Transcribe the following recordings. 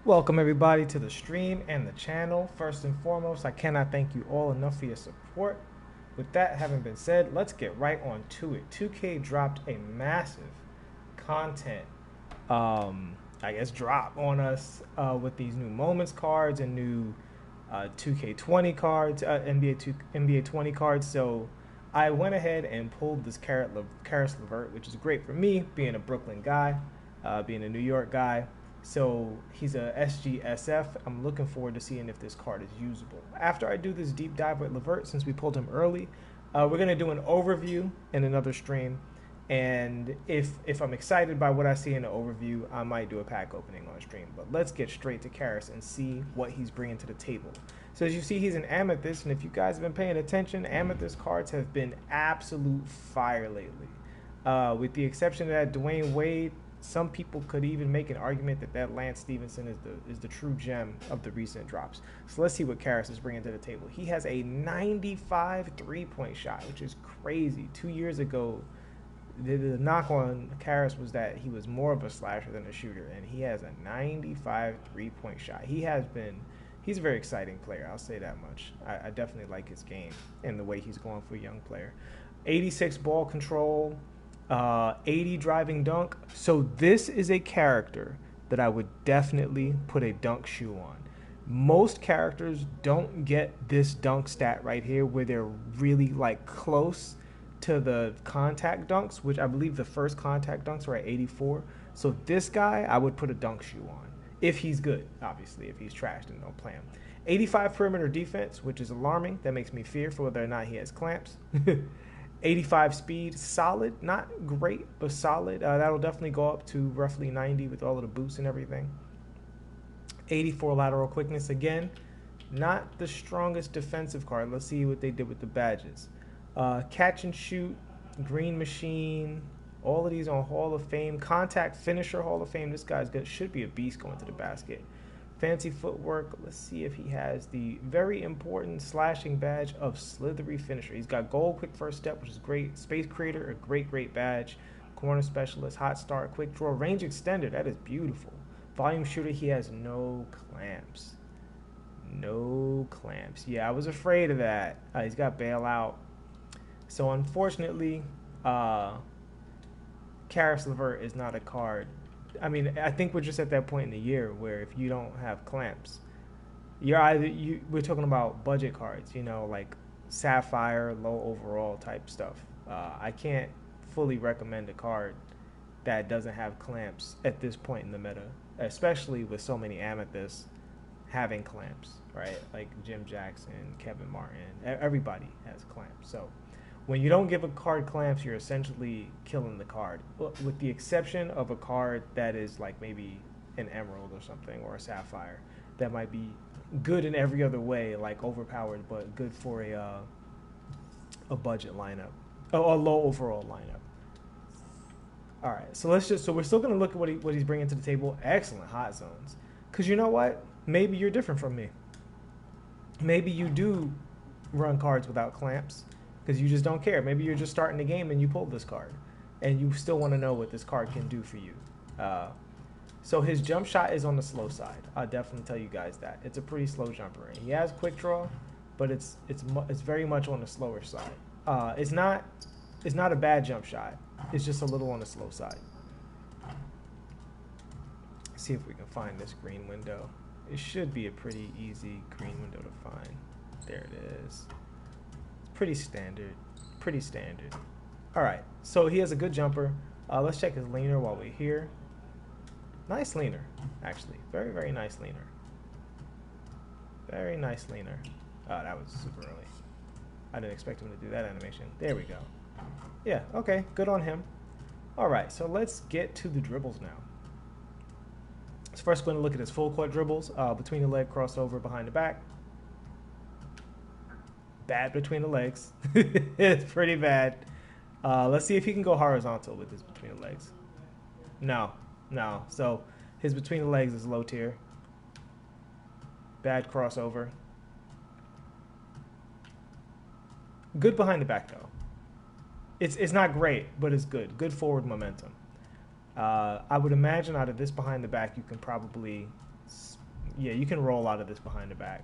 Welcome everybody to the stream and the channel. First and foremost, I cannot thank you all enough for your support. With that having been said, let's get right on to it. 2K dropped a massive content, I guess, drop on us with these new moments cards and new 2K20 cards, NBa2k20 cards. So I went ahead and pulled this Caris Lavert, which is great for me, being a Brooklyn guy, being a New York guy. So he's a SGSF. I'm looking forward to seeing if this card is usable. After I do this deep dive with Lavert, since we pulled him early, we're going to do an overview in another stream. And if I'm excited by what I see in the overview, I might do a pack opening on stream. But let's get straight to Caris and see what he's bringing to the table. So as you see, he's an Amethyst. And if you guys have been paying attention, Amethyst cards have been absolute fire lately. With the exception of that Dwayne Wade, some people could even make an argument that Lance Stevenson is the true gem of the recent drops. So let's see what Caris is bringing to the table. He has a 95 three-point shot, which is crazy. 2 years ago, the knock on Caris was that he was more of a slasher than a shooter, and he has a 95 three-point shot. He's a very exciting player, I'll say that much. I definitely like his game and the way he's going for a young player. 86 ball control, 80 driving dunk. So this is a character that I would definitely put a dunk shoe on. Most characters don't get this dunk stat right here where they're really like close to the contact dunks, which I believe the first contact dunks were at 84. So this guy I would put a dunk shoe on if he's good. Obviously, if he's trashed, then don't play him. 85 perimeter defense, which is alarming. That makes me fear for whether or not he has clamps. 85 speed, solid, not great, but solid. That'll definitely go up to roughly 90 with all of the boosts and everything. 84 lateral quickness, again, not the strongest defensive card. Let's see what they did with the badges. Catch and shoot, green machine, all of these on Hall of Fame. Contact finisher, Hall of Fame. This guy's good. Should be a beast going to the basket. Fancy footwork. Let's see if he has the very important slashing badge of Slithery Finisher. He's got gold quick first step, which is great. Space Creator, a great badge. Corner Specialist, Hot Start, Quick Draw. Range Extender, that is beautiful. Volume Shooter, he has no clamps. No clamps. Yeah, I was afraid of that. He's got Bailout. So unfortunately, Caris Lavert is not a card. I mean, I think we're just at that point in the year where if you don't have clamps, we're talking about budget cards, like Sapphire, low overall type stuff. I can't fully recommend a card that doesn't have clamps at this point in the meta, especially with so many Amethysts having clamps, right? Like Jim Jackson, Kevin Martin, everybody has clamps. So when you don't give a card clamps, you're essentially killing the card, with the exception of a card that is like maybe an Emerald or something, or a Sapphire, that might be good in every other way, like overpowered, but good for a budget lineup, a low overall lineup. All right, so we're still gonna look at what he's bringing to the table. Excellent hot zones, because you know what? Maybe you're different from me. Maybe you do run cards without clamps, because you just don't care. Maybe you're just starting the game and you pulled this card, and you still want to know what this card can do for you. So his jump shot is on the slow side. I'll definitely tell you guys that. It's a pretty slow jumper. And he has quick draw, but it's very much on the slower side. It's not a bad jump shot. It's just a little on the slow side. Let's see if we can find this green window. It should be a pretty easy green window to find. There it is. Pretty standard. All right, so he has a good jumper. Let's check his leaner while we're here. Nice leaner, actually. Very nice leaner. Very nice leaner. Oh, that was super early. I didn't expect him to do that animation. There we go. Yeah, okay, good on him. All right, so let's get to the dribbles now. So first, we're going to look at his full court dribbles. Between the leg, crossover, behind the back. Bad between the legs. It's pretty bad. Let's see if he can go horizontal with his between the legs. No. So his between the legs is low tier. Bad crossover. Good behind the back though. It's not great, but it's good. Good forward momentum. I would imagine out of this behind the back, you can probably Yeah, you can roll out of this behind the back.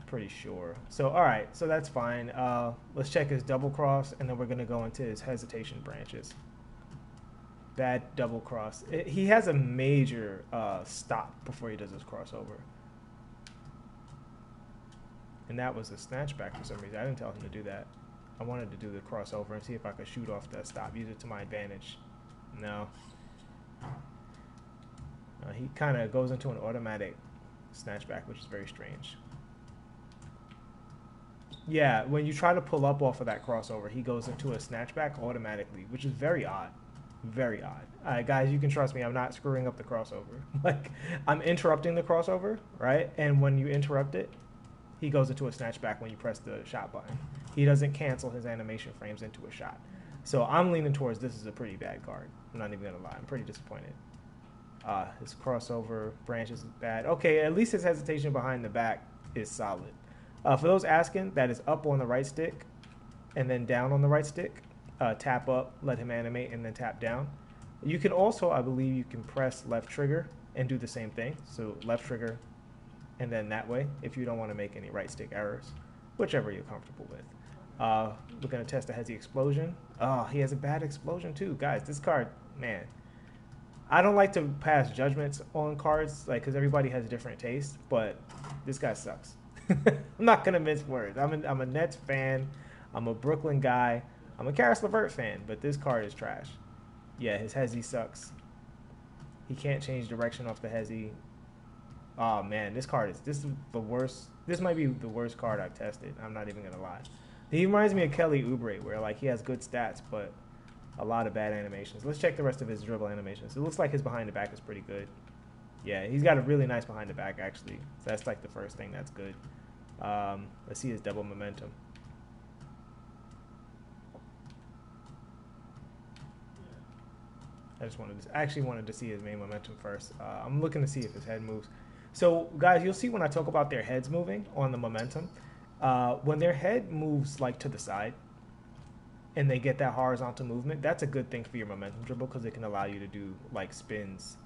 Pretty sure. So, all right, so that's fine. Let's check his double cross, and then we're going to go into his hesitation branches. Bad double cross. He has a major stop before he does his crossover. And that was a snatchback for some reason. I didn't tell him to do that. I wanted to do the crossover and see if I could shoot off that stop, use it to my advantage. No. He kind of goes into an automatic snatchback, which is very strange. Yeah, when you try to pull up off of that crossover, he goes into a snatchback automatically, which is very odd. Very odd. All right, guys, you can trust me. I'm not screwing up the crossover. Like, I'm interrupting the crossover, right? And when you interrupt it, he goes into a snatchback when you press the shot button. He doesn't cancel his animation frames into a shot. So I'm leaning towards this is a pretty bad card. I'm not even going to lie. I'm pretty disappointed. His crossover branches is bad. Okay, at least his hesitation behind the back is solid. For those asking, that is up on the right stick and then down on the right stick. Tap up, let him animate, and then tap down. You can also, I believe, you can press left trigger and do the same thing. So left trigger, and then that way, if you don't want to make any right stick errors, whichever you're comfortable with. We're going to test the Hezi explosion. Oh, he has a bad explosion too. Guys, this card, man. I don't like to pass judgments on cards, like, because everybody has a different taste, but this guy sucks. I'm not going to mince words. I'm a Nets fan. I'm a Brooklyn guy. I'm a Caris Lavert fan, but this card is trash. Yeah, his Hezi sucks. He can't change direction off the Hezi. Oh, man, this is the worst. This might be the worst card I've tested. I'm not even going to lie. He reminds me of Kelly Oubre, where, like, he has good stats, but a lot of bad animations. Let's check the rest of his dribble animations. It looks like his behind the back is pretty good. Yeah, he's got a really nice behind the back, actually. So that's, like, the first thing that's good. Let's see his double momentum. I actually wanted to see his main momentum first. I'm looking to see if his head moves. So, guys, you'll see when I talk about their heads moving on the momentum, when their head moves, like, to the side and they get that horizontal movement, that's a good thing for your momentum dribble because it can allow you to do, like, spins,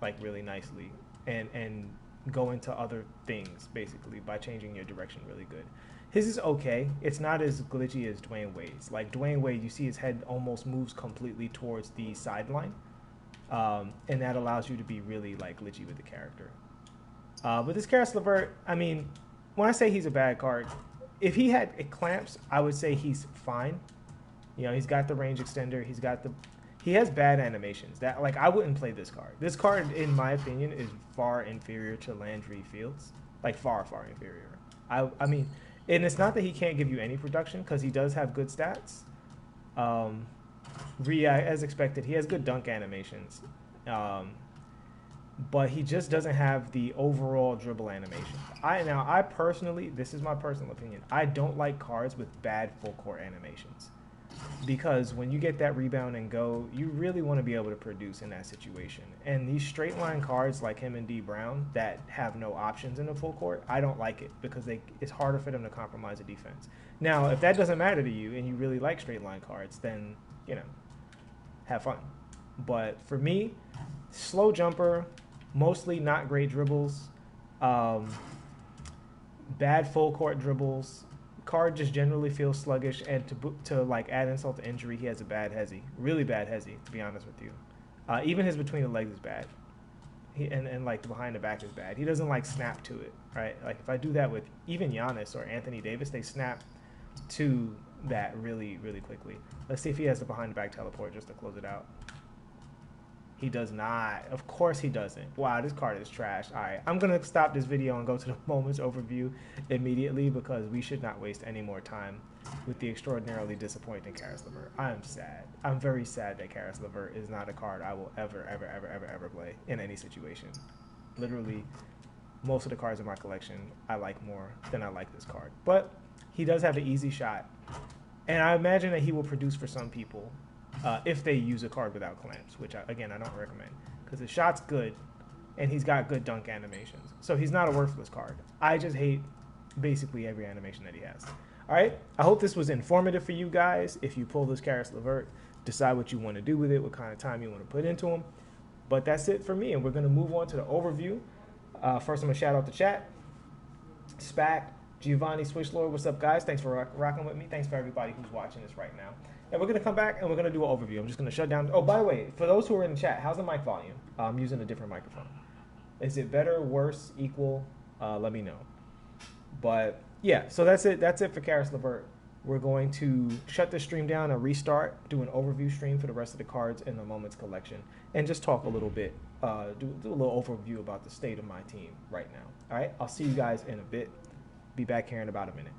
like, really nicely and go into other things, basically, by changing your direction really good. His is okay. It's not as glitchy as Dwayne Wade's. Like, Dwayne Wade, you see his head almost moves completely towards the sideline, and that allows you to be really, like, glitchy with the character. But this Caris Lavert, I mean, when I say he's a bad card, if he had clamps, I would say he's fine. You know, he's got the range extender. He has bad animations. That, like, I wouldn't play this card. This card, in my opinion, is far inferior to Landry Fields. Like, far, far inferior. I mean, and it's not that he can't give you any production, because he does have good stats. As expected, he has good dunk animations. But he just doesn't have the overall dribble animation. I personally, this is my personal opinion, I don't like cards with bad full court animations. Because when you get that rebound and go, you really want to be able to produce in that situation. And these straight line cards like him and D Brown that have no options in the full court, I don't like it because it's harder for them to compromise a defense. Now, if that doesn't matter to you and you really like straight line cards, then, you know, have fun. But for me, slow jumper, mostly not great dribbles, bad full court dribbles. Card just generally feels sluggish, and to like add insult to injury, he has a bad Hezi, really bad Hezi, to be honest with you. Even his between the legs is bad, and like the behind the back is bad. He doesn't like snap to it, right? Like if I do that with even Giannis or Anthony Davis, they snap to that really, really quickly. Let's see if he has the behind the back teleport just to close it out. He does not. Of course he doesn't. Wow, this card is trash. All right, I'm going to stop this video and go to the moments overview immediately because we should not waste any more time with the extraordinarily disappointing Caris Lavert. I am sad. I'm very sad that Caris Lavert is not a card I will ever play in any situation. Literally, most of the cards in my collection I like more than I like this card. But he does have an easy shot. And I imagine that he will produce for some people. If they use a card without clamps, which, again, I don't recommend. Because his shot's good, and he's got good dunk animations. So he's not a worthless card. I just hate basically every animation that he has. All right? I hope this was informative for you guys. If you pull this Caris Lavert, decide what you want to do with it, what kind of time you want to put into him. But But that's it for me, and we're going to move on to the overview. First, I'm going to shout out the chat. Spac, Giovanni, Switch Lord, what's up, guys? Thanks for rocking with me. Thanks for everybody who's watching this right now. And we're going to come back, and we're going to do an overview. I'm just going to shut down. Oh, by the way, for those who are in the chat, how's the mic volume? I'm using a different microphone. Is it better, worse, equal? Let me know. But, yeah, so that's it. That's it for Caris Lavert. We're going to shut the stream down and restart, do an overview stream for the rest of the cards in the Moments collection, and just talk a little bit, do a little overview about the state of my team right now. All right, I'll see you guys in a bit. Be back here in about a minute.